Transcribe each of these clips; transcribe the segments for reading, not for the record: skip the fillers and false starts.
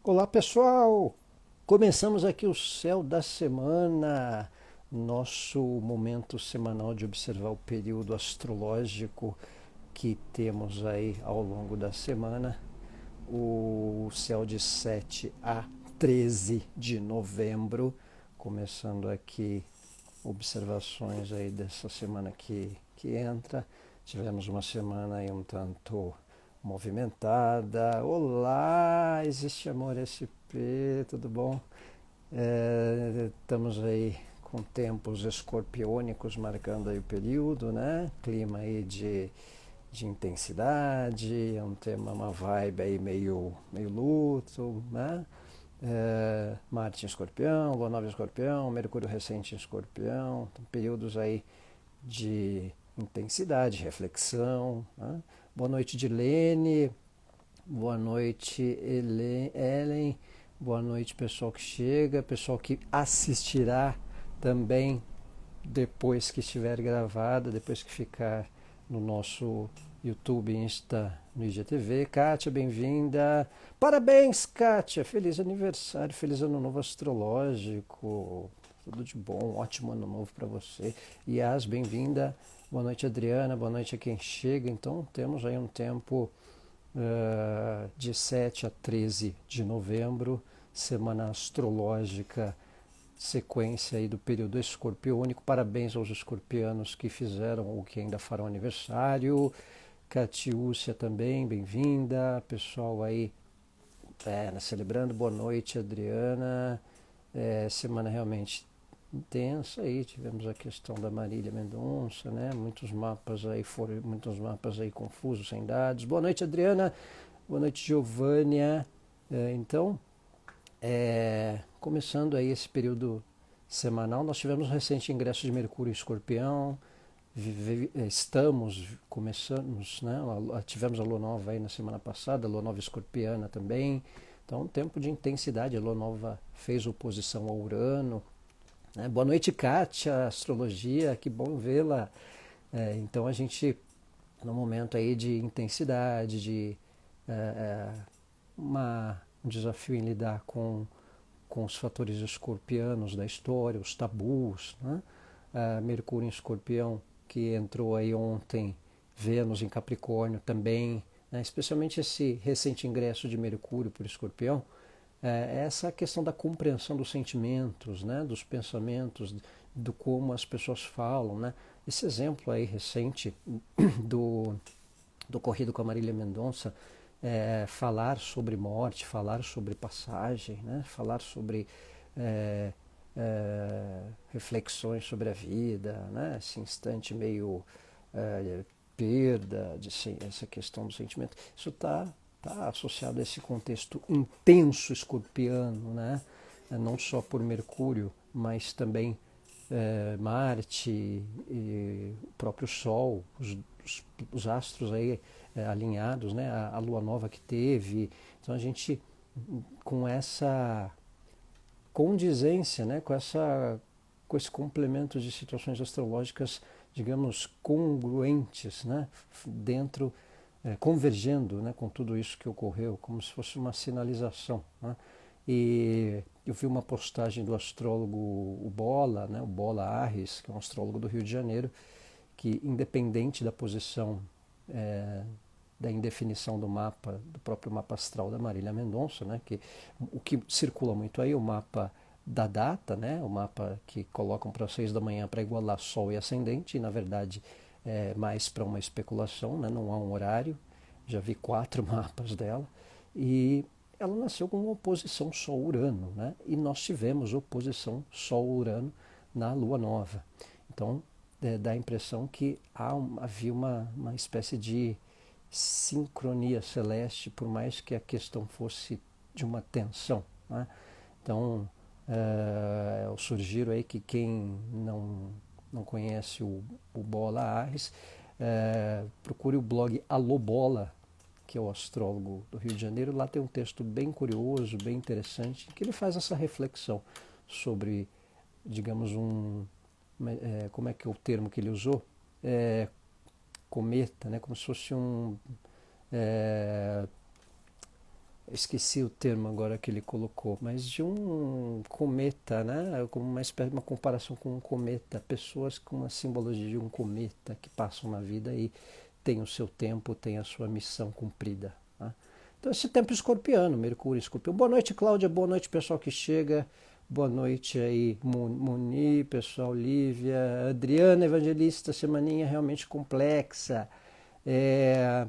Olá pessoal, começamos aqui o Céu da Semana, nosso momento semanal de observar o período astrológico que temos aí ao longo da semana, o céu de 7 a 13 de novembro, começando aqui observações aí dessa semana que entra. Tivemos uma semana aí um tanto movimentada. Olá, existe amor SP, tudo bom? Estamos aí com tempos escorpiônicos marcando aí o período, né? Clima aí de intensidade, é um tema, uma vibe aí meio luto, né? Marte em Escorpião, Lua Nova em Escorpião, Mercúrio recente em Escorpião, então, períodos aí de intensidade, reflexão. Né? Boa noite, Dilene. Boa noite, Ellen. Boa noite, pessoal que chega, pessoal que assistirá também depois que estiver gravada, depois que ficar no nosso YouTube, Insta, no IGTV. Kátia, bem-vinda. Parabéns, Kátia. Feliz aniversário, feliz ano novo astrológico. Tudo de bom, ótimo ano novo para você. Yas, bem-vinda. Boa noite, Adriana. Boa noite a quem chega. Então, temos aí um tempo de 7 a 13 de novembro, semana astrológica, sequência aí do período escorpiônico. Parabéns aos escorpianos que fizeram ou que ainda farão aniversário. Catiúcia também, bem-vinda. Pessoal aí celebrando. Boa noite, Adriana. Semana realmente intensa aí. Tivemos a questão da Marília Mendonça, né? Muitos mapas aí confusos, sem dados. Boa noite, Adriana. Boa noite, Giovânia. Então, começando aí esse período semanal, nós tivemos um recente ingresso de Mercúrio em Escorpião. Estamos, começamos, né? Tivemos a Lua Nova aí na semana passada, a Lua Nova escorpiana também. Então, um tempo de intensidade. A Lua Nova fez oposição ao Urano. Né? Boa noite, Kátia, astrologia, que bom vê-la. Então, a gente, no momento aí de intensidade, de é, é, um desafio em lidar com os fatores escorpianos da história, os tabus, né? Mercúrio em Escorpião, que entrou aí ontem, Vênus em Capricórnio também, né? Especialmente esse recente ingresso de Mercúrio por Escorpião, essa questão da compreensão dos sentimentos, né? Dos pensamentos, do como as pessoas falam, né? Esse exemplo aí recente do, do ocorrido com a Marília Mendonça, falar sobre morte, falar sobre passagem, né? Falar sobre é, reflexões sobre a vida, né? Esse instante meio perda, essa questão do sentimento. Isso tá associado a esse contexto intenso escorpiano, né? Não só por Mercúrio, mas também Marte e o próprio Sol, os astros aí alinhados, né? A lua nova que teve. Então a gente, com essa condizência, né? Com esse complemento de situações astrológicas, digamos, congruentes, né? Dentro, convergendo, né? Com tudo isso que ocorreu, como se fosse uma sinalização, né? E eu vi uma postagem do astrólogo o Bola, né, o Bola Arres, que é um astrólogo do Rio de Janeiro, que independente da posição, é, da indefinição do mapa, do próprio mapa astral da Marília Mendonça, né, que o que circula muito aí, o mapa da data, né, o mapa que colocam para 6 da manhã para igualar Sol e Ascendente, e na verdade é mais para uma especulação, né, não há um horário. Já vi 4 mapas dela, e ela nasceu com uma oposição Sol-Urano, né? E nós tivemos oposição Sol-Urano na Lua Nova. Então, dá a impressão que havia uma espécie de sincronia celeste, por mais que a questão fosse de uma tensão, né? Então, eu sugiro aí que quem não conhece o Bola Arres, procure o blog Alô Bola, que é o astrólogo do Rio de Janeiro. Lá tem um texto bem curioso, bem interessante, que ele faz essa reflexão sobre, digamos, como é que é o termo que ele usou? É, cometa, né? Como se fosse é, esqueci o termo agora que ele colocou, mas de um cometa, né? Como uma espécie de uma comparação com um cometa, pessoas com uma simbologia de um cometa que passam na vida e têm o seu tempo, têm a sua missão cumprida. Né? Então esse tempo escorpiano, Mercúrio escorpião. Boa noite, Cláudia, boa noite, pessoal que chega. Boa noite aí, Muni, pessoal, Lívia, Adriana, Evangelista, semaninha realmente complexa. É,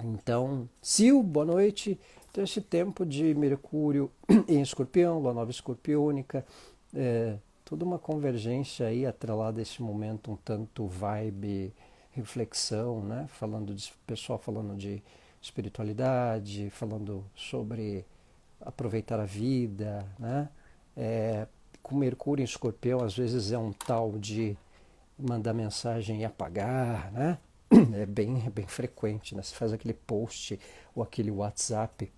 então, Sil, boa noite. Então, esse tempo de Mercúrio em Escorpião, Lua Nova Escorpiônica, toda uma convergência aí atrelada a esse momento um tanto vibe, reflexão, né? Falando de pessoal falando de espiritualidade, falando sobre aproveitar a vida, né? Com Mercúrio em Escorpião, às vezes é um tal de mandar mensagem e apagar, né? É bem frequente, né? Você faz aquele post ou aquele WhatsApp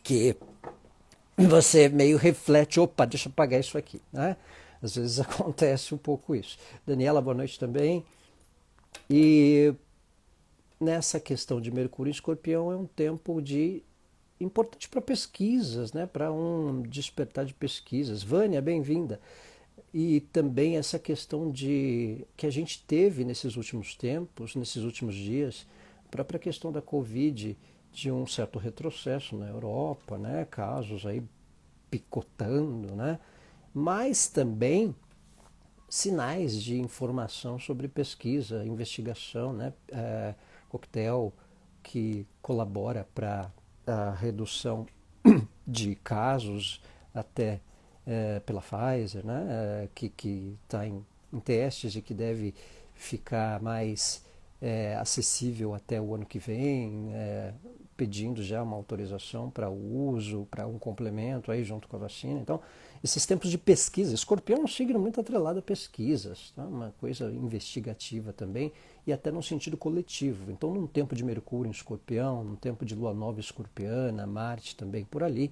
que você meio reflete, opa, deixa eu apagar isso aqui, né? Às vezes acontece um pouco isso. Daniela, boa noite também. E nessa questão de Mercúrio em Escorpião é um tempo de importante para pesquisas, né? Para um despertar de pesquisas. Vânia, bem-vinda. E também essa questão de que a gente teve nesses últimos tempos, nesses últimos dias, a própria questão da Covid, de um certo retrocesso na Europa, né? Casos aí picotando, né? Mas também sinais de informação sobre pesquisa, investigação, né? Coquetel que colabora para a redução de casos até pela Pfizer, né? Que está em testes e que deve ficar mais acessível até o ano que vem, pedindo já uma autorização para o uso, para um complemento aí junto com a vacina. Então, esses tempos de pesquisa, Escorpião é um signo muito atrelado a pesquisas, tá? Uma coisa investigativa também e até no sentido coletivo. Então, num tempo de Mercúrio em Escorpião, num tempo de Lua Nova Escorpiana, Marte também por ali,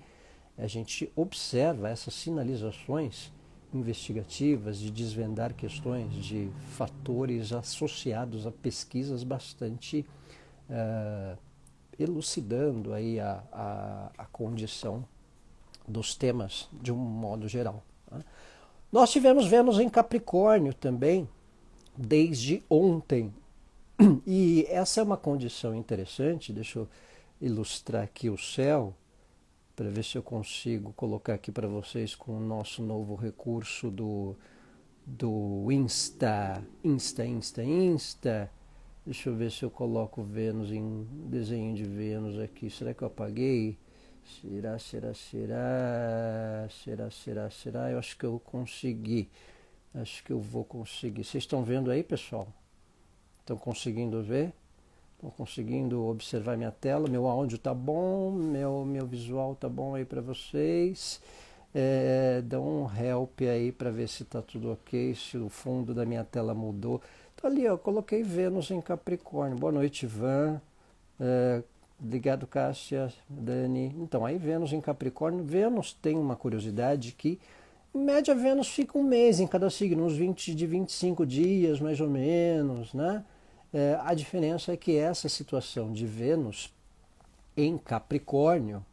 a gente observa essas sinalizações investigativas de desvendar questões de fatores associados a pesquisas bastante elucidando aí a condição dos temas de um modo geral. Né? Nós tivemos Vênus em Capricórnio também, desde ontem. E essa é uma condição interessante, deixa eu ilustrar aqui o céu, para ver se eu consigo colocar aqui para vocês com o nosso novo recurso do Insta. Deixa eu ver se eu coloco Vênus em desenho de Vênus aqui. Será que eu apaguei? Será? Eu acho que eu consegui. Acho que eu vou conseguir. Vocês estão vendo aí, pessoal? Estão conseguindo ver? Estão conseguindo observar minha tela? Meu áudio tá bom? Meu visual tá bom aí para vocês? Dá um help aí para ver se tá tudo ok, se o fundo da minha tela mudou. Tá ali, ó, coloquei Vênus em Capricórnio. Boa noite, Ivan. Obrigado, Cássia, Dani. Então, aí Vênus em Capricórnio. Vênus tem uma curiosidade que, em média, Vênus fica um mês em cada signo, uns 25 dias, mais ou menos, né? A diferença é que essa situação de Vênus em Capricórnio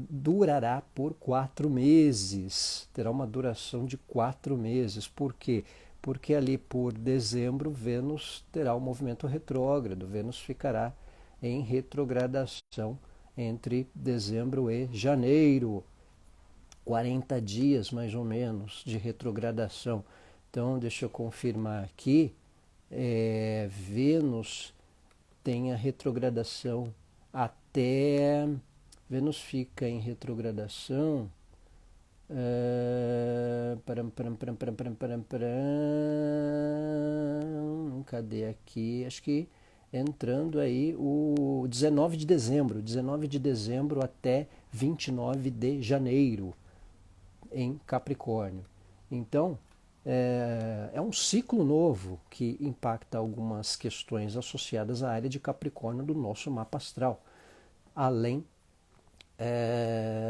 durará por 4 meses. Terá uma duração de 4 meses. Por quê? Porque ali por dezembro Vênus terá um movimento retrógrado. Vênus ficará em retrogradação entre dezembro e janeiro. 40 dias mais ou menos de retrogradação. Então, deixa eu confirmar aqui. Vênus tem a retrogradação até... Vênus fica em retrogradação. Cadê aqui? Acho que entrando aí o 19 de dezembro. 19 de dezembro até 29 de janeiro em Capricórnio. Então, é um ciclo novo que impacta algumas questões associadas à área de Capricórnio do nosso mapa astral. Além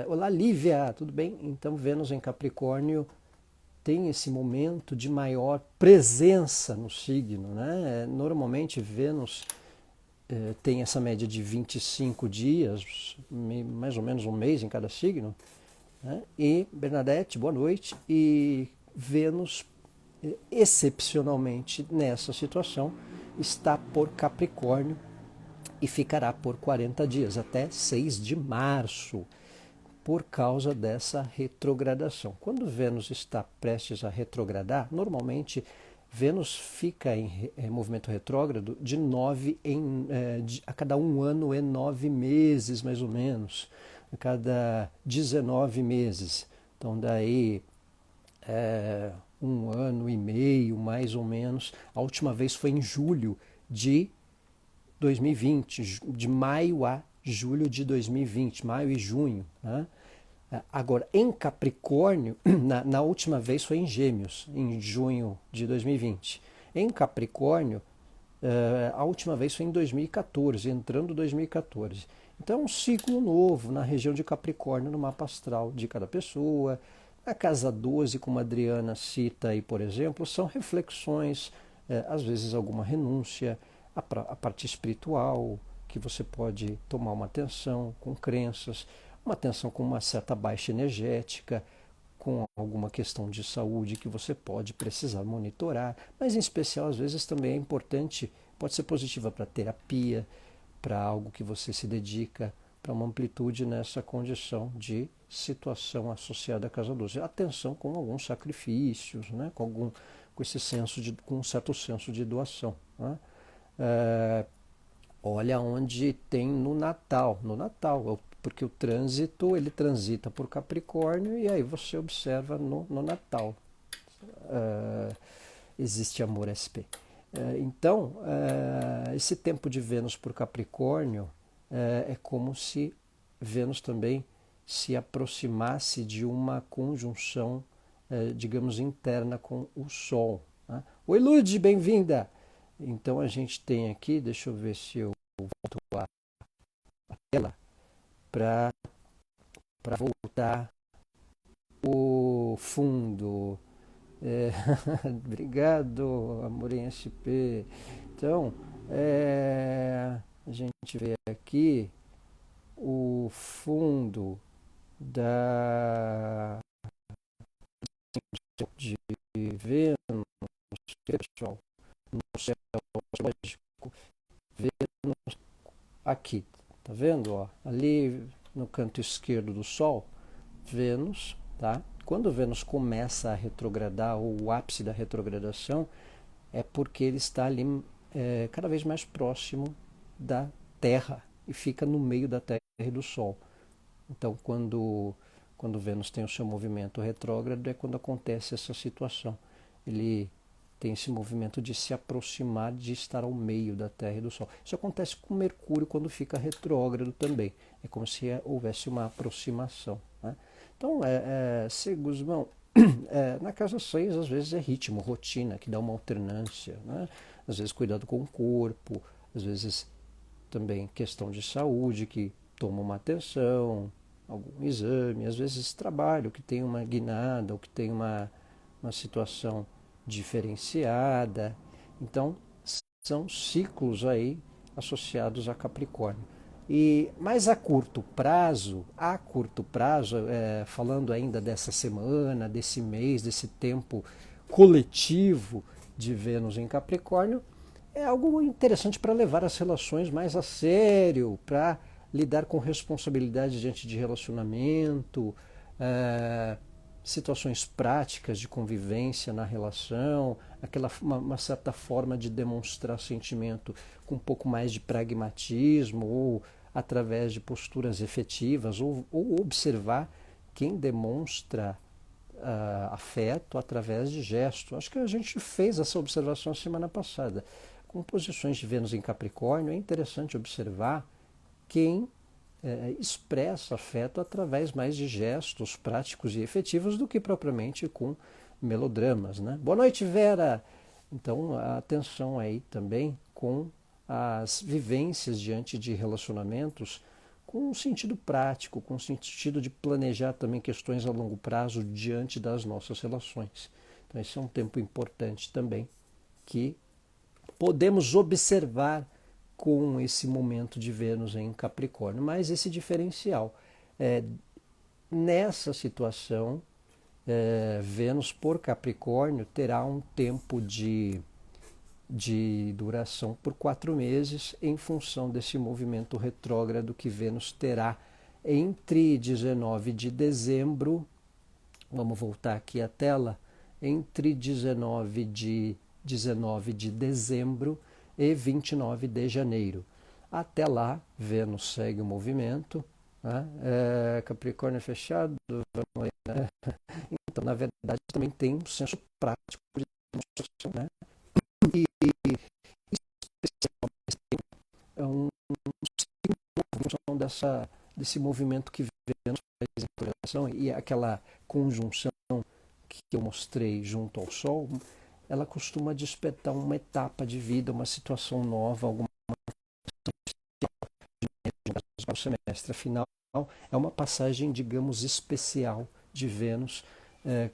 olá, Lívia, tudo bem? Então, Vênus em Capricórnio tem esse momento de maior presença no signo, né? Normalmente, Vênus tem essa média de 25 dias, mais ou menos um mês em cada signo, né? E Bernadette, boa noite. E Vênus, excepcionalmente nessa situação, está por Capricórnio e ficará por 40 dias, até 6 de março, por causa dessa retrogradação. Quando Vênus está prestes a retrogradar, normalmente Vênus fica em movimento retrógrado de 9 a cada um ano e 9 meses, mais ou menos, a cada 19 meses. Então, daí, um ano e meio, mais ou menos. A última vez foi em julho de 2020, de maio a julho de 2020, maio e junho, né? Agora, em Capricórnio, na última vez foi em Gêmeos, em junho de 2020. Em Capricórnio, a última vez foi em 2014, entrando 2014. Então, é um ciclo novo na região de Capricórnio, no mapa astral de cada pessoa. A casa 12, como a Adriana cita aí, por exemplo, são reflexões, às vezes alguma renúncia, a parte espiritual, que você pode tomar uma atenção com crenças, uma atenção com uma certa baixa energética, com alguma questão de saúde que você pode precisar monitorar, mas em especial às vezes também é importante, pode ser positiva para terapia, para algo que você se dedica, para uma amplitude nessa condição de situação associada à casa 12. Atenção com alguns sacrifícios, né? Com esse senso com um certo senso de doação, né? Olha onde tem no Natal, porque o trânsito ele transita por Capricórnio e aí você observa no Natal. Existe amor SP. Então, esse tempo de Vênus por Capricórnio é como se Vênus também se aproximasse de uma conjunção, digamos, interna com o Sol, né? Oi, Lud, bem-vinda! Então a gente tem aqui, deixa eu ver se eu volto a tela para voltar o fundo. Obrigado, Amor em SP. Então, a gente vê aqui o fundo de Vênus, pessoal, no céu astrológico, Vênus aqui, tá vendo? Ó, ali no canto esquerdo do Sol, Vênus, tá? Quando Vênus começa a retrogradar, ou o ápice da retrogradação, é porque ele está ali cada vez mais próximo da Terra e fica no meio da Terra e do Sol. Então, quando Vênus tem o seu movimento retrógrado, é quando acontece essa situação. Ele tem esse movimento de se aproximar, de estar ao meio da Terra e do Sol. Isso acontece com Mercúrio quando fica retrógrado também. É como se houvesse uma aproximação, né? Então, Guzmão, na casa 6, às vezes é ritmo, rotina, que dá uma alternância, né? Às vezes cuidado com o corpo, às vezes também questão de saúde, que toma uma atenção, algum exame, às vezes trabalho, que tem uma guinada, ou que tem uma situação diferenciada. Então, são ciclos aí associados a Capricórnio. Mas a curto prazo, falando ainda dessa semana, desse mês, desse tempo coletivo de Vênus em Capricórnio, é algo interessante para levar as relações mais a sério, para lidar com responsabilidade diante de relacionamento, situações práticas de convivência na relação, uma certa forma de demonstrar sentimento com um pouco mais de pragmatismo, ou através de posturas efetivas, ou observar quem demonstra afeto através de gesto. Acho que a gente fez essa observação semana passada. Com posições de Vênus em Capricórnio, é interessante observar quem expressa afeto através mais de gestos práticos e efetivos do que propriamente com melodramas, né? Boa noite, Vera! Então, atenção aí também com as vivências diante de relacionamentos com um sentido prático, com um sentido de planejar também questões a longo prazo diante das nossas relações. Então, esse é um tempo importante também que podemos observar com esse momento de Vênus em Capricórnio, mas esse diferencial. Nessa situação, Vênus por Capricórnio terá um tempo de duração por 4 meses, em função desse movimento retrógrado que Vênus terá entre 19 de dezembro, vamos voltar aqui à tela, entre 19 de dezembro e 29 de janeiro. Até lá, Vênus segue o movimento, né? Capricórnio fechado, vamos aí, né? Então, na verdade, também tem um senso prático de demonstração, né? E é um símbolo desse movimento que Vênus faz em correlação, e aquela conjunção que eu mostrei junto ao Sol, ela costuma despertar uma etapa de vida, uma situação nova, alguma o semestre. Afinal, é uma passagem, digamos, especial de Vênus,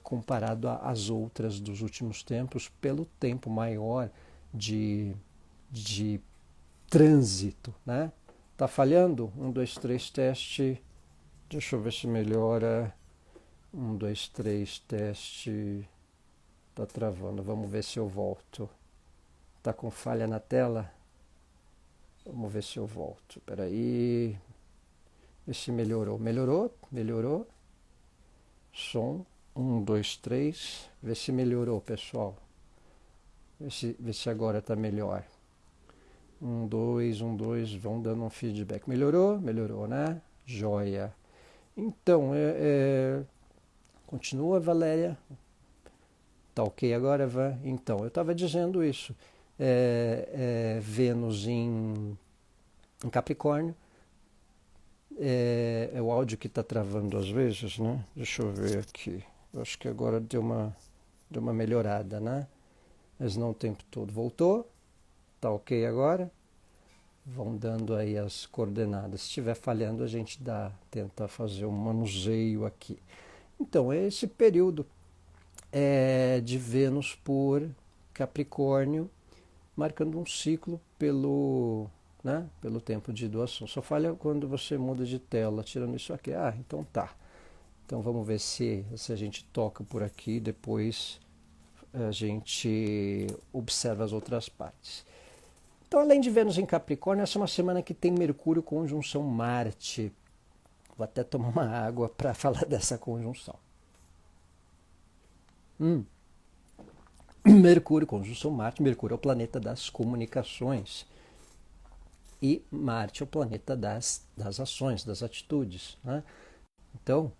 comparado às outras dos últimos tempos, pelo tempo maior de trânsito, né? Tá falhando? 1, 2, 3, teste. Deixa eu ver se melhora. 1, 2, 3, teste. Tá travando. Vamos ver se eu volto. Tá com falha na tela? Vamos ver se eu volto. Espera aí. Ver se melhorou. Melhorou? Melhorou? Som. 1, 2, 3. Vê se melhorou, pessoal. Vê se agora está melhor. 1, 2, 1, 2. Vão dando um feedback. Melhorou? Melhorou, né? Joia. Então, continua, Valéria. Tá ok agora, Van? Então, eu estava dizendo isso. Vênus em Capricórnio. É o áudio que está travando às vezes, né? Deixa eu ver aqui. Eu acho que agora deu uma melhorada, né? Mas não o tempo todo. Voltou? Tá ok agora? Vão dando aí as coordenadas. Se estiver falhando, a gente tenta fazer um manuseio aqui. Então, esse período de Vênus por Capricórnio, marcando um ciclo pelo tempo de doação. Só falha quando você muda de tela, tirando isso aqui. Então tá. Então vamos ver se a gente toca por aqui, depois a gente observa as outras partes. Então, além de Vênus em Capricórnio, essa é uma semana que tem Mercúrio conjunção Marte. Vou até tomar uma água para falar dessa conjunção. Mercúrio conjunção Marte. Mercúrio é o planeta das comunicações. E Marte é o planeta das ações, das atitudes, né? Então,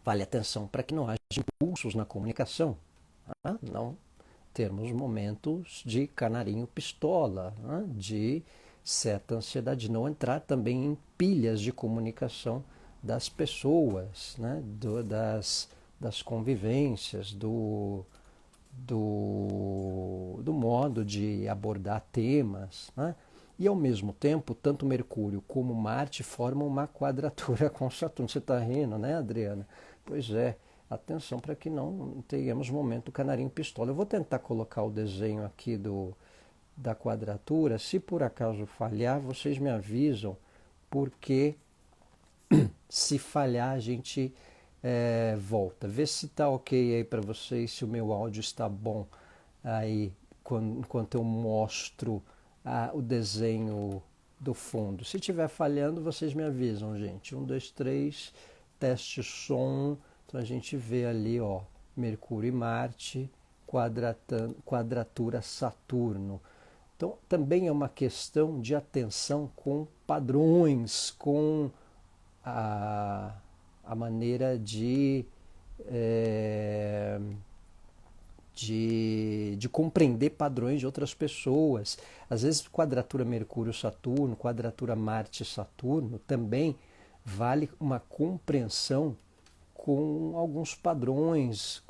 vale atenção para que não haja impulsos na comunicação, né? Não termos momentos de canarinho pistola, né? De certa ansiedade, não entrar também em pilhas de comunicação das pessoas, né? Das convivências, do modo de abordar temas, né? E, ao mesmo tempo, tanto Mercúrio como Marte formam uma quadratura com Saturno. Você está rindo, né, Adriana? Pois é. Atenção para que não tenhamos momento canarinho pistola. Eu vou tentar colocar o desenho aqui da quadratura. Se por acaso falhar, vocês me avisam, porque se falhar, a gente volta. Vê se está ok aí para vocês, se o meu áudio está bom aí, enquanto eu mostro o desenho do fundo. Se estiver falhando, vocês me avisam, gente. 1, 2, 3, teste som. Então a gente vê ali, ó, Mercúrio e Marte, quadratura Saturno. Então também é uma questão de atenção com padrões, com a maneira de compreender padrões de outras pessoas. Às vezes, quadratura Mercúrio-Saturno, quadratura Marte-Saturno, também vale uma compreensão com alguns padrões.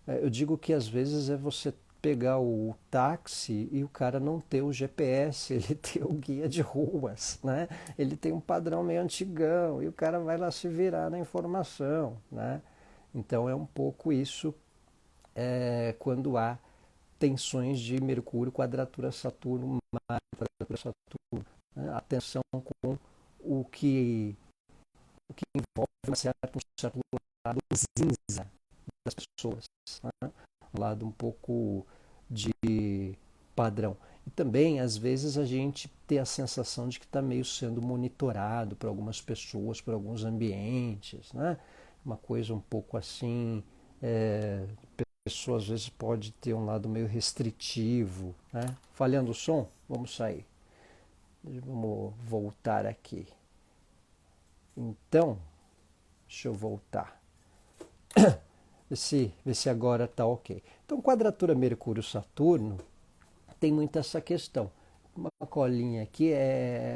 Eu digo que às vezes é você pegar o táxi e o cara não ter o GPS, ele tem o guia de ruas, né? Ele tem um padrão meio antigão e o cara vai lá se virar na informação, né? Então é um pouco isso quando há tensões de Mercúrio, quadratura Saturno, Marte, quadratura Saturno, né? Atenção com o que, envolve um certo lado cinza das pessoas, né? Um lado um pouco de padrão. E também, às vezes, a gente tem a sensação de que está meio sendo monitorado por algumas pessoas, por alguns ambientes, né? Uma coisa um pouco assim, a pessoa às vezes pode ter um lado meio restritivo, né? Falhando o som, vamos sair. Vamos voltar aqui. Então, deixa eu voltar. Ver se agora está ok. Então, quadratura Mercúrio-Saturno tem muito essa questão. Uma colinha aqui,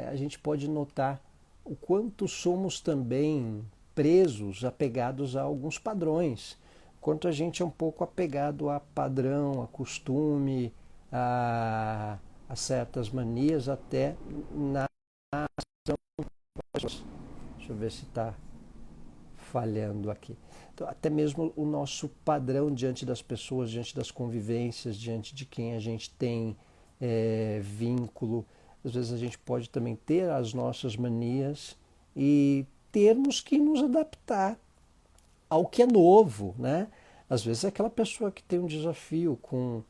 a gente pode notar o quanto somos também presos, apegados a alguns padrões. Quanto a gente é um pouco apegado a padrão, a costume, a certas manias, até na ação. Deixa eu ver se está falhando aqui. Então, até mesmo o nosso padrão diante das pessoas, diante das convivências, diante de quem a gente tem vínculo. Às vezes a gente pode também ter as nossas manias e termos que nos adaptar ao que é novo, né? Às vezes é aquela pessoa que tem um desafio com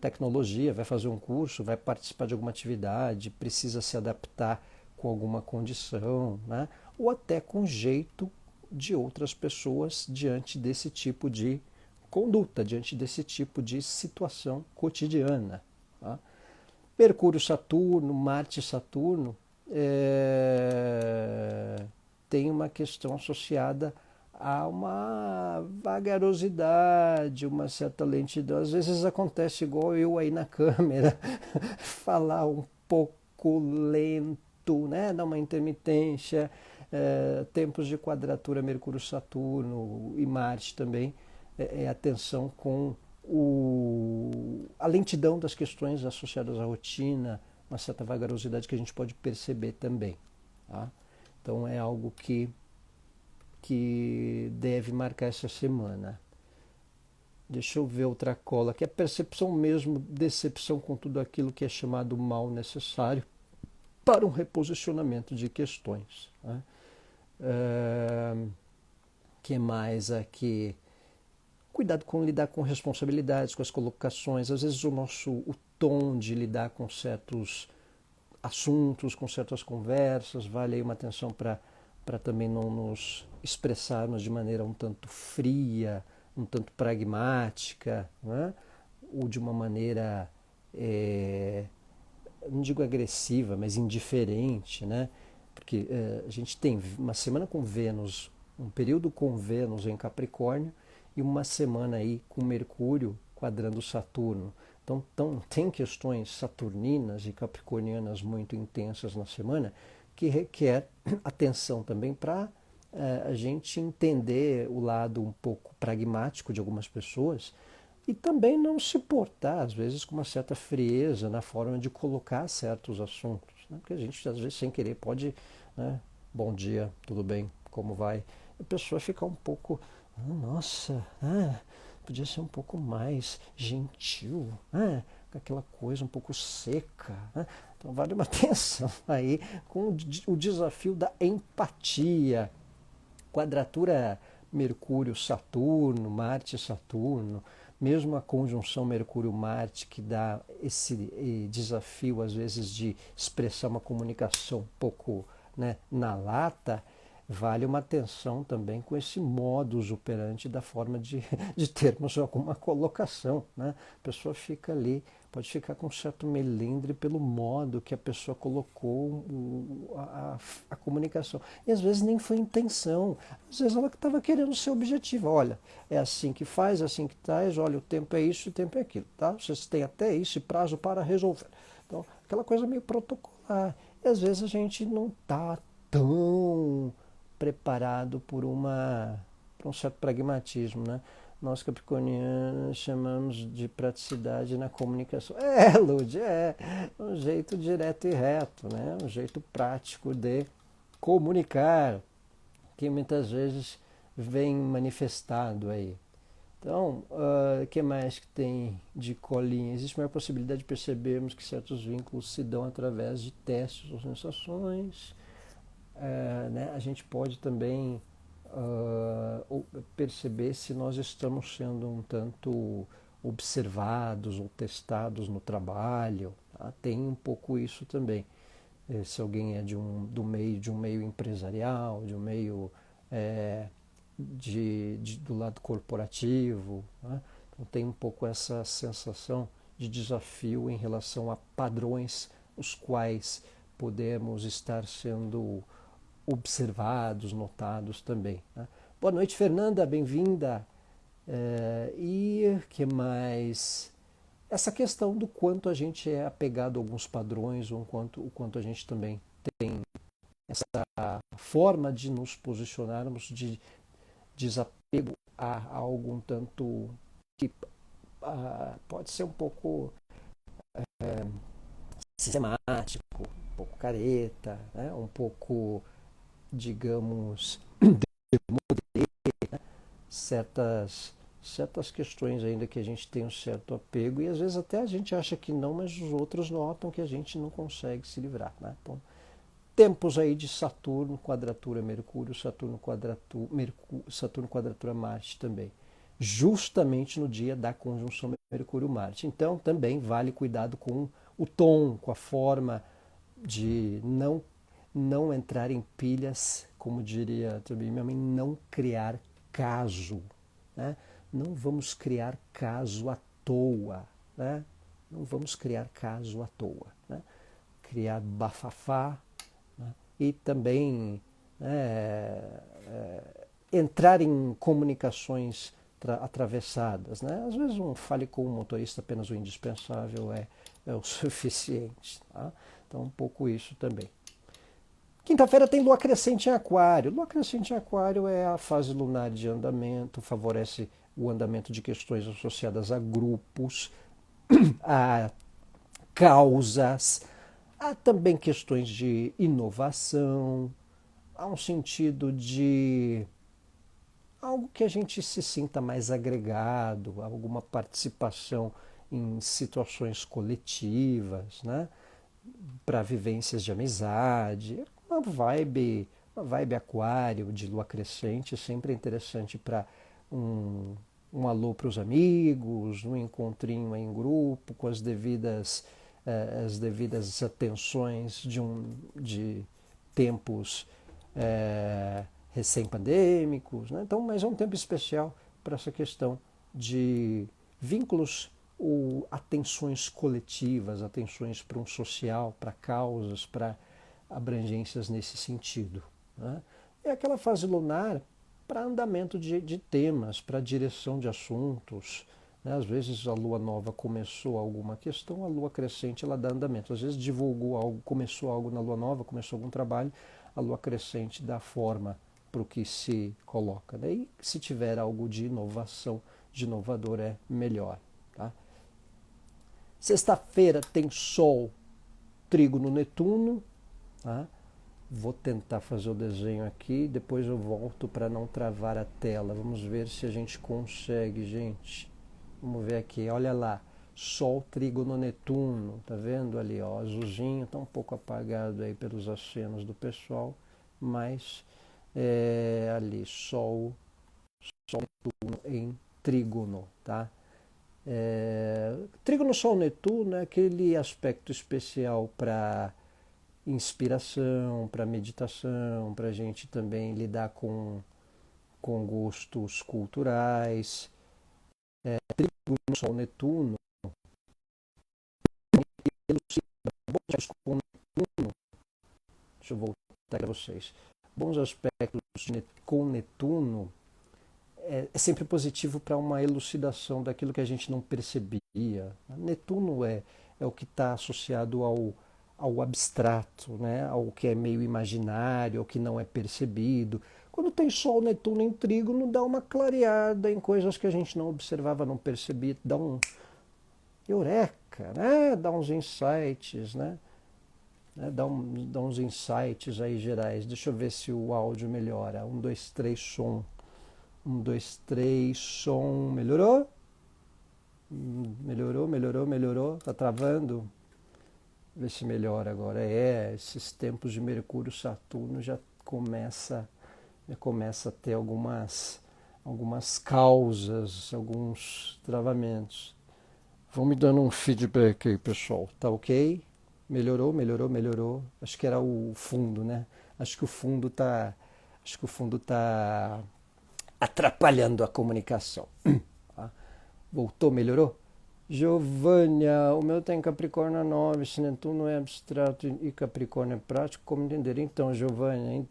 tecnologia, vai fazer um curso, vai participar de alguma atividade, precisa se adaptar com alguma condição, né? Ou até com jeito de outras pessoas diante desse tipo de conduta, diante desse tipo de situação cotidiana. Tá? Mercúrio-Saturno, Marte-Saturno tem uma questão associada a uma vagarosidade, uma certa lentidão. Às vezes acontece igual eu aí na câmera, falar um pouco lento, né? Dar uma intermitência, tempos de quadratura Mercúrio-Saturno e Marte também, a tensão com a lentidão das questões associadas à rotina, uma certa vagarosidade que a gente pode perceber também. Tá? Então é algo que deve marcar essa semana. Deixa eu ver outra cola, que é a percepção mesmo, decepção com tudo aquilo que é chamado mal necessário para um reposicionamento de questões. Né? Que mais aqui? Cuidado com lidar com responsabilidades, com as colocações. Às vezes o tom de lidar com certos assuntos, com certas conversas, vale aí uma atenção para também não nos expressarmos de maneira um tanto fria, um tanto pragmática, né? Ou de uma maneira, não digo agressiva, mas indiferente, né? Porque a gente tem uma semana com Vênus, um período com Vênus em Capricórnio e uma semana aí com Mercúrio quadrando Saturno. Então tem questões saturninas e capricornianas muito intensas na semana que requer atenção também para a gente entender o lado um pouco pragmático de algumas pessoas e também não se portar, às vezes, com uma certa frieza na forma de colocar certos assuntos. Né? Porque a gente, às vezes, sem querer, pode, né? Bom dia, tudo bem, como vai? A pessoa fica um pouco, nossa, podia ser um pouco mais gentil, com aquela coisa um pouco seca. Né? Então vale uma atenção aí com o desafio da empatia. Quadratura Mercúrio-Saturno, Marte-Saturno, mesmo a conjunção Mercúrio-Marte que dá esse desafio às vezes de expressar uma comunicação um pouco, né, na lata, vale uma atenção também com esse modus operandi da forma de termos alguma colocação. Né? A pessoa fica ali, pode ficar com um certo melindre pelo modo que a pessoa colocou a comunicação. E às vezes nem foi intenção, às vezes ela estava querendo ser objetiva. Olha, é assim que faz, é assim que traz, olha, o tempo é isso, o tempo é aquilo. Tá? Vocês têm até esse prazo para resolver. Então, aquela coisa meio protocolar. E às vezes a gente não está tão preparado por um certo pragmatismo, né? Nós capricornianos chamamos de praticidade na comunicação. Lud, um jeito direto e reto, né? Um jeito prático de comunicar, que muitas vezes vem manifestado aí. Então, o que mais que tem de colinha? Existe maior possibilidade de percebermos que certos vínculos se dão através de testes ou sensações. Né? A gente pode também perceber se nós estamos sendo um tanto observados ou testados no trabalho. Tá? Tem um pouco isso também. Se alguém é de um meio empresarial, de um meio é, do lado corporativo, né? Então tem um pouco essa sensação de desafio em relação a padrões os quais podemos estar sendo observados, notados também. Né? Boa noite, Fernanda, bem-vinda. E que mais? Essa questão do quanto a gente é apegado a alguns padrões, ou o quanto a gente também tem essa forma de nos posicionarmos de desapego a algo um tanto que pode ser um pouco sistemático, um pouco careta, né? Um pouco, digamos, certas questões ainda que a gente tem um certo apego e às vezes até a gente acha que não, mas os outros notam que a gente não consegue se livrar. Né? Então, tempos aí de Saturno, quadratura Mercúrio, Saturno quadratura Marte também. Justamente no dia da conjunção Mercúrio-Marte. Então, também vale cuidado com o tom, com a forma de não entrar em pilhas, como diria também minha mãe, não criar caso. Né? Não vamos criar caso à toa. Né? Não vamos criar caso à toa. Né? Criar bafafá, né? E também entrar em comunicações atravessadas. Né? Às vezes um fale com um motorista apenas o indispensável é o suficiente. Tá? Então um pouco isso também. Quinta-feira tem lua crescente em aquário. Lua crescente em aquário é a fase lunar de andamento, favorece o andamento de questões associadas a grupos, a causas, há também questões de inovação, há um sentido de algo que a gente se sinta mais agregado, alguma participação em situações coletivas, né? Para vivências de amizade, uma vibe aquário de lua crescente, sempre é interessante para um alô para os amigos, um encontrinho em grupo, com as devidas atenções de tempos recém-pandêmicos. Né? Então, mas é um tempo especial para essa questão de vínculos ou atenções coletivas, atenções para um social, para causas, para abrangências nesse sentido. Né? É aquela fase lunar para andamento de temas, para direção de assuntos. Né? Às vezes a lua nova começou alguma questão, a lua crescente ela dá andamento. Às vezes divulgou algo, começou algo na lua nova, começou algum trabalho, a lua crescente dá forma para o que se coloca. Daí, se tiver algo de inovação, de inovador, é melhor. Tá? Sexta-feira tem Sol, Trígono, Netuno. Tá? Vou tentar fazer o desenho aqui, depois eu volto para não travar a tela. Vamos ver se a gente consegue, gente. Vamos ver aqui, olha lá. Sol, Trígono, Netuno. Tá vendo ali, ó, azulzinho, tá um pouco apagado aí pelos acenos do pessoal, mas ali, Sol, Netuno em Trígono, tá? Trígono, Sol, Netuno é aquele aspecto especial para inspiração, para meditação, para a gente também lidar com gostos culturais. Trígono, Sol, Netuno, com Netuno, deixa eu voltar para vocês. Bons aspectos com Netuno é sempre positivo para uma elucidação daquilo que a gente não percebia. Netuno é o que está associado ao abstrato, né? Ao que é meio imaginário, ao que não é percebido. Quando tem Sol, Netuno em Trígono, dá uma clareada em coisas que a gente não observava, não percebia, dá um eureka, né? Dá uns insights, né? Dá uns insights aí gerais. Deixa eu ver se o áudio melhora. 1, 2, 3, som. Um, dois, três, som. Melhorou? Melhorou. Tá travando? Vê se melhora agora. Esses tempos de Mercúrio, Saturno já começa a ter algumas causas, alguns travamentos. Vão me dando um feedback aí, pessoal. Tá ok? Melhorou. Acho que era o fundo, né? Acho que o fundo tá atrapalhando a comunicação. Tá? Voltou, melhorou? Giovânia, o meu tem Capricórnio 9, se Netuno é abstrato e Capricórnio é prático, como entender? Então, Giovânia,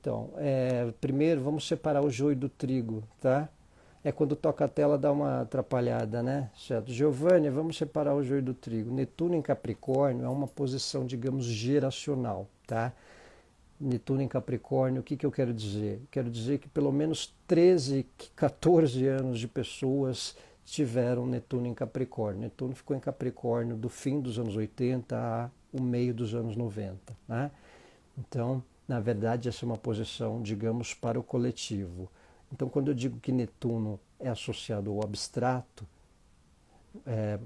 primeiro vamos separar o joio do trigo, tá? Quando toca a tela dá uma atrapalhada, né? Certo? Giovânia, vamos separar o joio do trigo. Netuno em Capricórnio é uma posição, digamos, geracional, tá? Netuno em Capricórnio, o que eu quero dizer? Quero dizer que pelo menos 13, 14 anos de pessoas tiveram Netuno em Capricórnio. Netuno ficou em Capricórnio do fim dos anos 80 a o meio dos anos 90. Né? Então, na verdade, essa é uma posição, digamos, para o coletivo. Então, quando eu digo que Netuno é associado ao abstrato,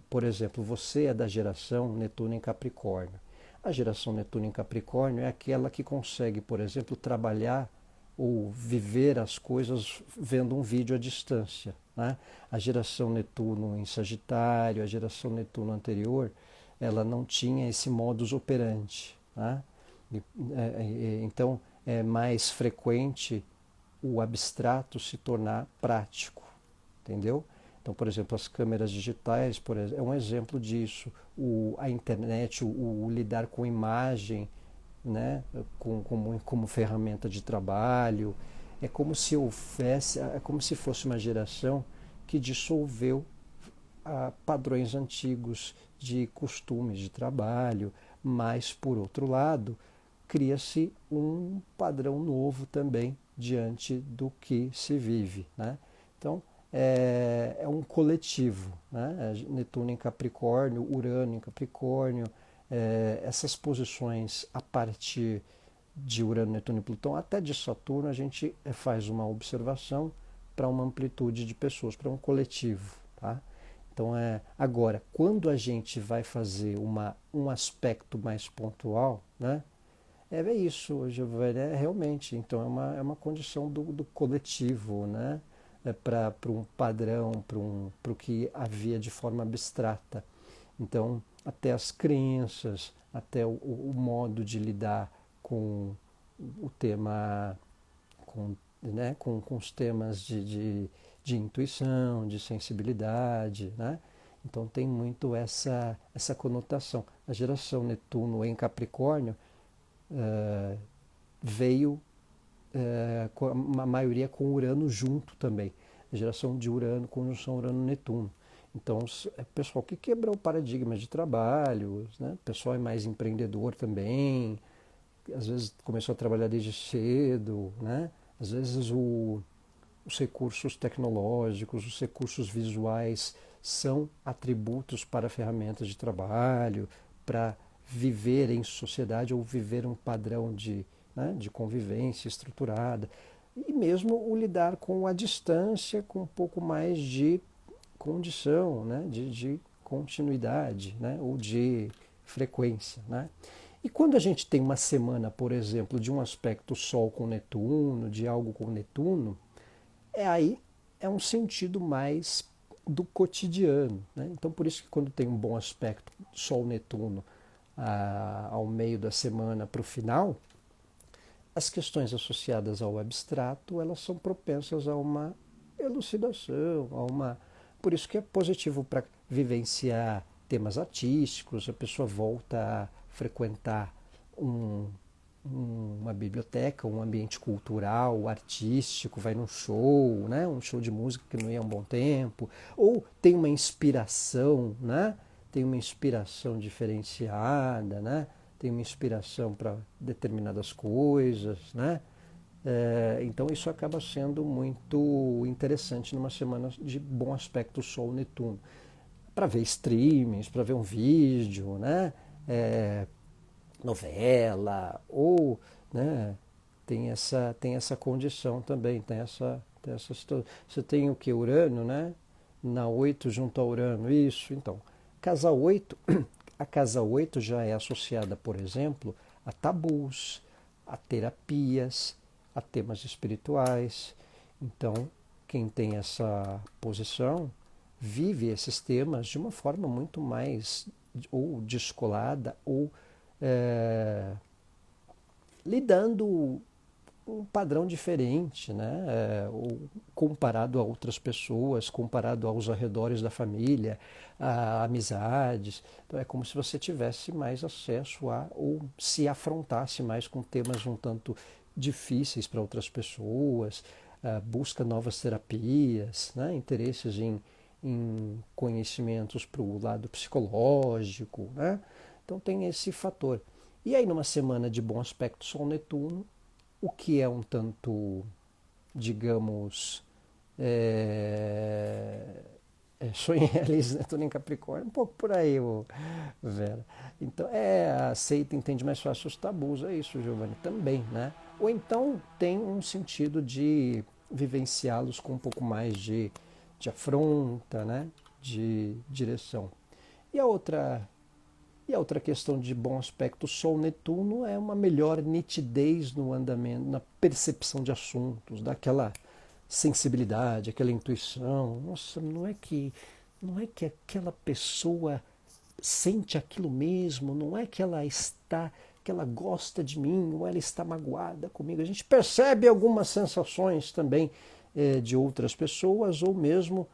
por exemplo, você é da geração Netuno em Capricórnio. A geração Netuno em Capricórnio é aquela que consegue, por exemplo, trabalhar ou viver as coisas vendo um vídeo à distância. Né? A geração Netuno em Sagitário, a geração Netuno anterior, ela não tinha esse modus operandi. Né? Então, é mais frequente o abstrato se tornar prático, entendeu? Então, por exemplo, as câmeras digitais é um exemplo disso. A internet, o lidar com imagem, né, como ferramenta de trabalho, é como se fosse uma geração que dissolveu padrões antigos de costumes de trabalho, mas, por outro lado, cria-se um padrão novo também diante do que se vive. Né? Então, é um coletivo. Né? Netuno em Capricórnio, Urano em Capricórnio, essas posições a partir de Urano, Netuno e Plutão, até de Saturno, a gente faz uma observação para uma amplitude de pessoas, para um coletivo. Tá? Então, agora, quando a gente vai fazer um aspecto mais pontual, né? É isso, Giovanni, realmente. Então, é uma condição do coletivo, né? Para um padrão, para o que havia de forma abstrata. Então, até as crenças, até o modo de lidar com o tema, com os temas de intuição, de sensibilidade, né? Então tem muito essa conotação. A geração Netuno em Capricórnio veio a maioria com Urano junto também. A geração de Urano, conjunção Urano-Netuno. Então, é pessoal que quebrou paradigmas de trabalho, né? O pessoal é mais empreendedor também, às vezes começou a trabalhar desde cedo, né? Às vezes os recursos tecnológicos, os recursos visuais são atributos para ferramentas de trabalho, para viver em sociedade ou viver um padrão de convivência estruturada. E mesmo o lidar com a distância, com um pouco mais de condição, né? de continuidade, né? Ou de frequência. Né? E quando a gente tem uma semana, por exemplo, de um aspecto Sol com Netuno, de algo com Netuno, aí é um sentido mais do cotidiano. Né? Então, por isso que quando tem um bom aspecto Sol-Netuno ao meio da semana para o final, as questões associadas ao abstrato, elas são propensas a uma elucidação, por isso que é positivo para vivenciar temas artísticos, a pessoa volta a frequentar uma biblioteca, um ambiente cultural, artístico, vai num show, né? Um show de música que não ia há um bom tempo, ou tem uma inspiração, né? Tem uma inspiração diferenciada, né? Tem uma inspiração para determinadas coisas, né? Então isso acaba sendo muito interessante numa semana de bom aspecto Sol-Netuno. Para ver streamings, para ver um vídeo, né? Novela, ou né, tem essa condição também, tem Você tem o que? Urano, né? Na 8 junto a Urano, isso. Então, casa 8, a casa 8 já é associada, por exemplo, a tabus, a terapias, a temas espirituais. Então, quem tem essa posição vive esses temas de uma forma muito mais ou descolada ou lidando um padrão diferente, né? Ou comparado a outras pessoas, comparado aos arredores da família, a amizades. Então é como se você tivesse mais acesso a, ou se afrontasse mais com temas um tanto difíceis para outras pessoas, busca novas terapias, né? Interesses em conhecimentos para o lado psicológico, né? Então tem esse fator. E aí numa semana de bom aspecto Sol-Netuno, o que é um tanto, digamos, sonhar Netuno em Capricórnio, um pouco por aí, Vera. Então, aceita, entende mais fácil os tabus, é isso, Giovanni, também, né? Ou então tem um sentido de vivenciá-los com um pouco mais de afronta, né? De direção. E a outra questão de bom aspecto Sol-Netuno é uma melhor nitidez no andamento, na percepção de assuntos, daquela sensibilidade, aquela intuição. Nossa, não é que aquela pessoa sente aquilo mesmo, não é que ela gosta de mim, ou ela está magoada comigo. A gente percebe algumas sensações também de outras pessoas, ou mesmo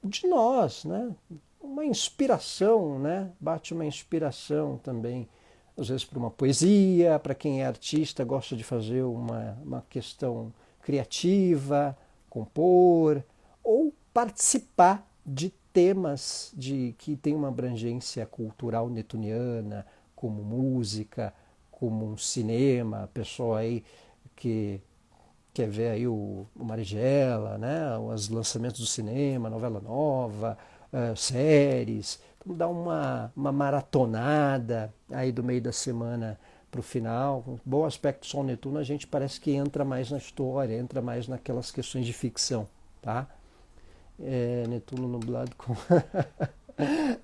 de nós, né? Uma inspiração, né? Bate uma inspiração também, às vezes para uma poesia, para quem é artista, gosta de fazer uma questão criativa, compor, ou participar de temas que tem uma abrangência cultural netuniana, como música, como um cinema, pessoa aí que quer ver aí o Marighella, né? Os lançamentos do cinema, novela nova, séries. Então dá uma maratonada aí do meio da semana para o final. Com bom aspecto Sol Netuno, a gente parece que entra mais na história, entra mais naquelas questões de ficção, tá? Netuno nublado com...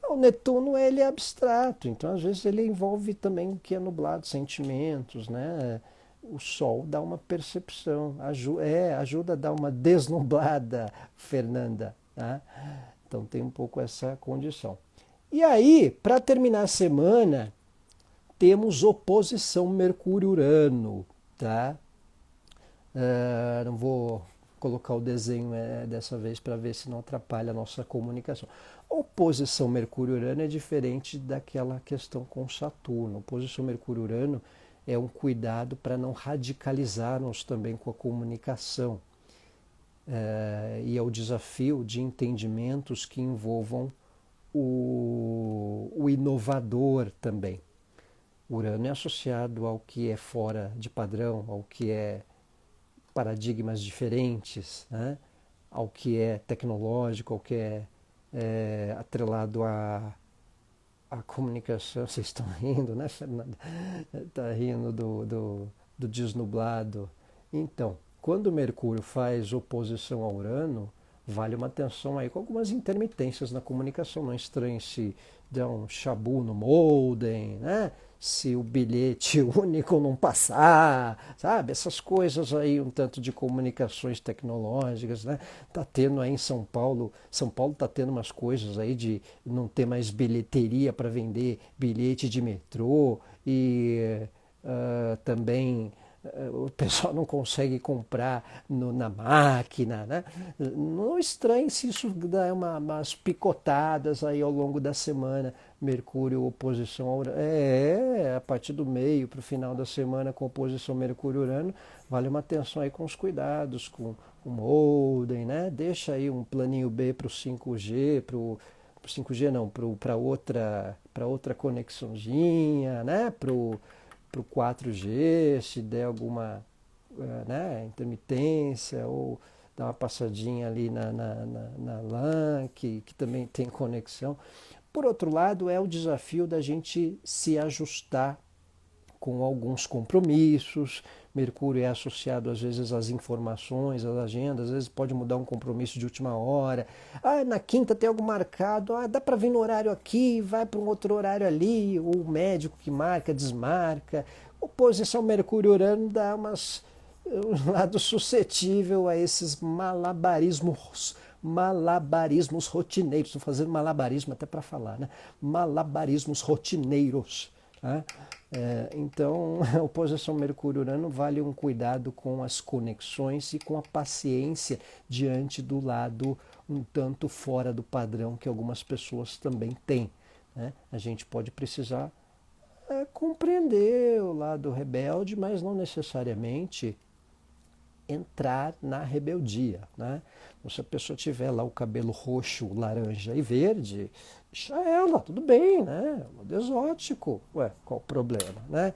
O Netuno ele é abstrato, então às vezes ele envolve também o que é nublado, sentimentos, né? O Sol dá uma percepção, ajuda a dar uma desnublada, Fernanda, tá? Então tem um pouco essa condição. E aí, para terminar a semana, temos oposição Mercúrio-Urano, tá? Não vou colocar o desenho dessa vez para ver se não atrapalha a nossa comunicação. Oposição Mercúrio-Urano é diferente daquela questão com Saturno. Oposição Mercúrio-Urano é um cuidado para não radicalizarmos também com a comunicação. E é o desafio de entendimentos que envolvam o inovador também. Urano é associado ao que é fora de padrão, ao que é paradigmas diferentes, né? Ao que é tecnológico, ao que é atrelado à comunicação. Vocês estão rindo, né, Fernanda? Está rindo do desnublado. Então, quando Mercúrio faz oposição a Urano, vale uma atenção aí com algumas intermitências na comunicação. Não estranhe se der um chabu no modem, né? Se o bilhete único não passar, sabe? Essas coisas aí, um tanto de comunicações tecnológicas, né? Tá tendo aí em São Paulo tá tendo umas coisas aí de não ter mais bilheteria para vender bilhete de metrô e também o pessoal não consegue comprar na máquina, né? Não estranhe se isso dá umas picotadas aí ao longo da semana. Mercúrio oposição a Urano. A partir do meio para o final da semana com oposição Mercúrio-Urano, vale uma atenção aí com os cuidados, com o modem, né? Deixa aí um planinho B para o 5G, para o 5G não, para outra conexãozinha, né? Para o 4G, se der alguma né, intermitência, ou dar uma passadinha ali na LAN, que também tem conexão. Por outro lado, é o desafio da gente se ajustar com alguns compromissos. Mercúrio é associado às vezes às informações, às agendas, às vezes pode mudar um compromisso de última hora. Ah, na quinta tem algo marcado, ah, dá para vir no horário aqui, vai para um outro horário ali, o médico que marca, desmarca. Oposição Mercúrio-Urano dá um lado suscetível a esses malabarismos rotineiros. Estou fazendo malabarismo até para falar, né? Malabarismos rotineiros. Tá? Então, a oposição Mercúrio-Urano vale um cuidado com as conexões e com a paciência diante do lado um tanto fora do padrão que algumas pessoas também têm. Né? A gente pode precisar compreender o lado rebelde, mas não necessariamente entrar na rebeldia. Né? Então, se a pessoa tiver lá o cabelo roxo, laranja e verde, deixa ela, tudo bem, né? Modo exótico. Ué, qual o problema? Né?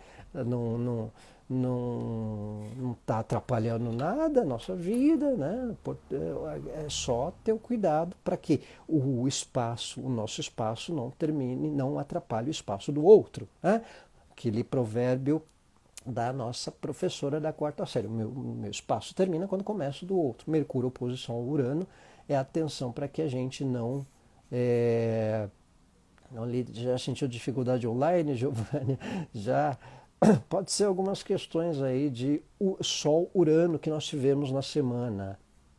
Não está atrapalhando nada a nossa vida, né? É só ter o cuidado para que o nosso espaço não termine, não atrapalhe o espaço do outro. Né? Aquele provérbio da nossa professora da quarta série. O meu espaço termina quando começa o do outro. Mercúrio, oposição ao Urano, é a atenção para que a gente não... já sentiu dificuldade online, Giovanni? Já pode ser algumas questões aí de Sol-Urano que nós tivemos na semana.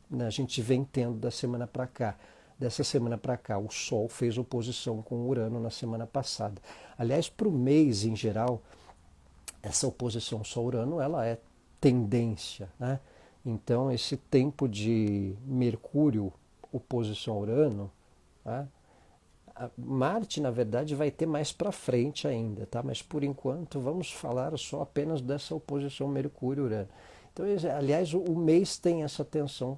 Né? A gente vem tendo da semana para cá. Dessa semana para cá, o Sol fez oposição com o Urano na semana passada. Aliás, para o mês em geral, essa oposição Sol-Urano ela é tendência. Né? Então, esse tempo de Mercúrio, oposição a Urano, tá? Marte, na verdade, vai ter mais para frente ainda, tá? Mas por enquanto vamos falar só apenas dessa oposição Mercúrio-Urano. Então, aliás, o mês tem essa tensão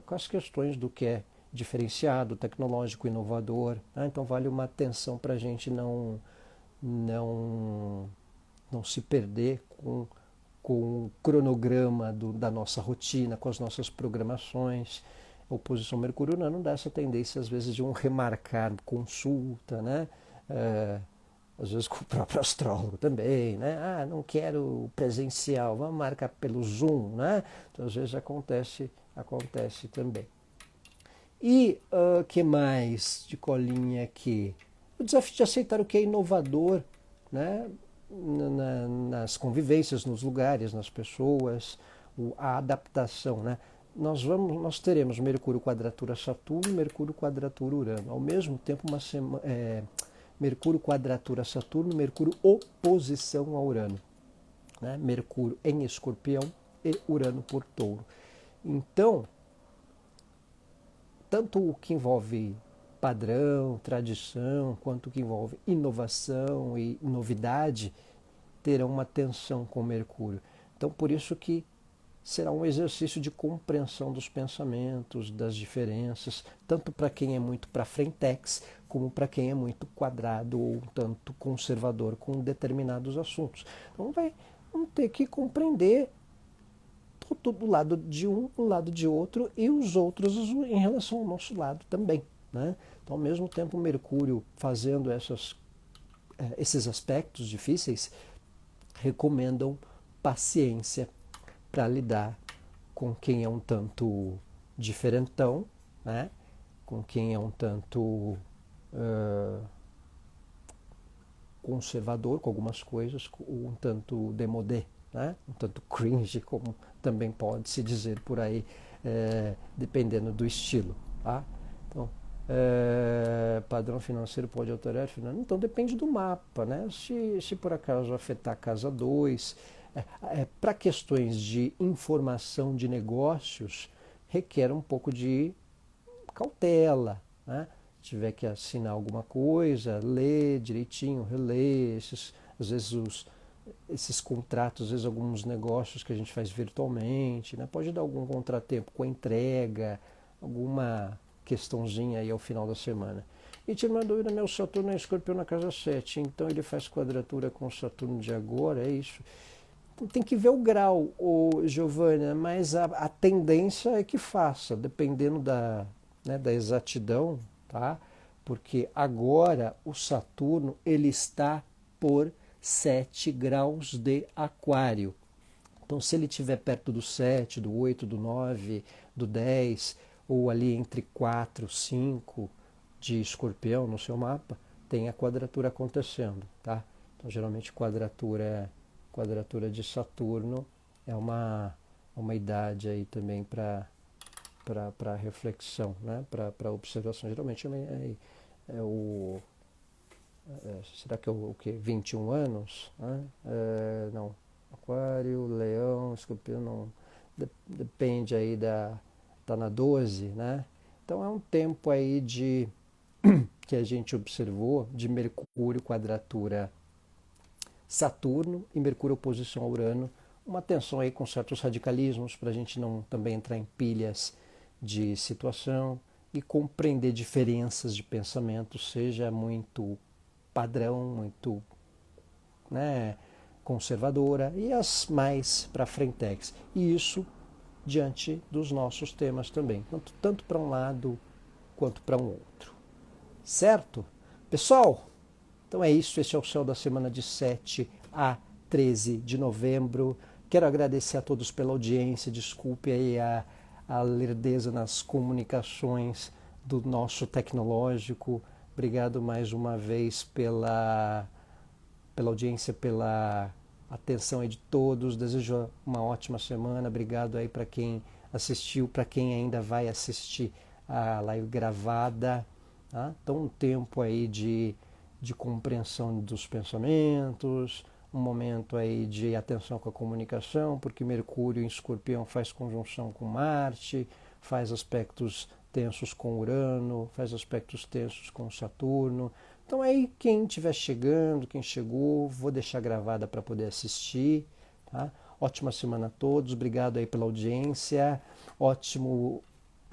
com as questões do que é diferenciado, tecnológico, inovador. Né? Então, vale uma atenção para a gente não se perder com o cronograma da nossa rotina, com as nossas programações. A oposição Mercúrio-Urano dá essa tendência, às vezes, de remarcar consulta, né? Às vezes com o próprio astrólogo também, né? Ah, não quero presencial, vamos marcar pelo Zoom, né? Então, às vezes acontece também. E que mais de colinha aqui? O desafio de aceitar o que é inovador, né? Nas convivências, nos lugares, nas pessoas, a adaptação, né? Nós teremos Mercúrio quadratura Saturno, Mercúrio quadratura Urano. Ao mesmo tempo, Mercúrio quadratura Saturno, Mercúrio oposição a Urano. Né? Mercúrio em Escorpião e Urano por Touro. Então, tanto o que envolve padrão, tradição, quanto o que envolve inovação e novidade, terão uma tensão com Mercúrio. Então, por isso que será um exercício de compreensão dos pensamentos, das diferenças, tanto para quem é muito para frentex, como para quem é muito quadrado ou tanto conservador com determinados assuntos. Então, vamos ter que compreender do lado de um, do lado de outro e os outros em relação ao nosso lado também. Né? Então, ao mesmo tempo, Mercúrio fazendo esses aspectos difíceis, recomendam paciência para lidar com quem é um tanto diferentão, né? Com quem é um tanto conservador com algumas coisas, um tanto démodé, né? Um tanto cringe, como também pode se dizer por aí, dependendo do estilo. Tá? Então, padrão financeiro pode alterar? Então depende do mapa. Né? Se por acaso afetar a casa 2, para questões de informação de negócios, requer um pouco de cautela. Né? Se tiver que assinar alguma coisa, ler direitinho, reler, às vezes esses contratos, às vezes alguns negócios que a gente faz virtualmente, né? Pode dar algum contratempo com a entrega, alguma questãozinha aí ao final da semana. E tira uma dúvida, meu Saturno é Escorpião na casa 7, então ele faz quadratura com o Saturno de agora, é isso? Tem que ver o grau, Giovânia, mas a tendência é que faça, dependendo da exatidão, tá? Porque agora o Saturno ele está por 7 graus de Aquário. Então, se ele estiver perto do 7, do 8, do 9, do 10, ou ali entre 4, 5 de Escorpião no seu mapa, tem a quadratura acontecendo, tá? Então, geralmente, quadratura de Saturno é uma idade aí também para reflexão, né? Para observação. Geralmente será que é o quê? 21 anos? Né? Não. Aquário, Leão, Escorpião, não. Depende aí tá na 12, né? Então é um tempo aí que a gente observou de Mercúrio quadratura Saturno e Mercúrio oposição a Urano, uma tensão aí com certos radicalismos para a gente não também entrar em pilhas de situação e compreender diferenças de pensamento, seja muito padrão, muito, né, conservadora e as mais para frentex. E isso diante dos nossos temas também, tanto para um lado quanto para um outro. Certo? Pessoal, então é isso, esse é o Céu da Semana de 7 a 13 de novembro. Quero agradecer a todos pela audiência, desculpe aí a lerdeza nas comunicações do nosso tecnológico. Obrigado mais uma vez pela audiência, pela atenção aí de todos. Desejo uma ótima semana. Obrigado aí para quem assistiu, para quem ainda vai assistir a live gravada. Tá? Então um tempo aí de compreensão dos pensamentos, um momento aí de atenção com a comunicação, porque Mercúrio em Escorpião faz conjunção com Marte, faz aspectos tensos com Urano, faz aspectos tensos com Saturno. Então aí quem estiver chegando, quem chegou, vou deixar gravada para poder assistir. Tá? Ótima semana a todos, obrigado aí pela audiência, ótimo,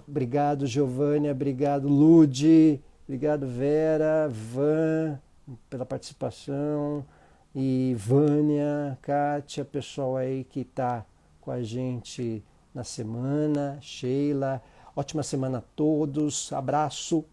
obrigado Giovânia, obrigado Lude, obrigado Vera, Van, pela participação, e Vânia, Kátia, pessoal aí que está com a gente na semana, Sheila, ótima semana a todos, abraço,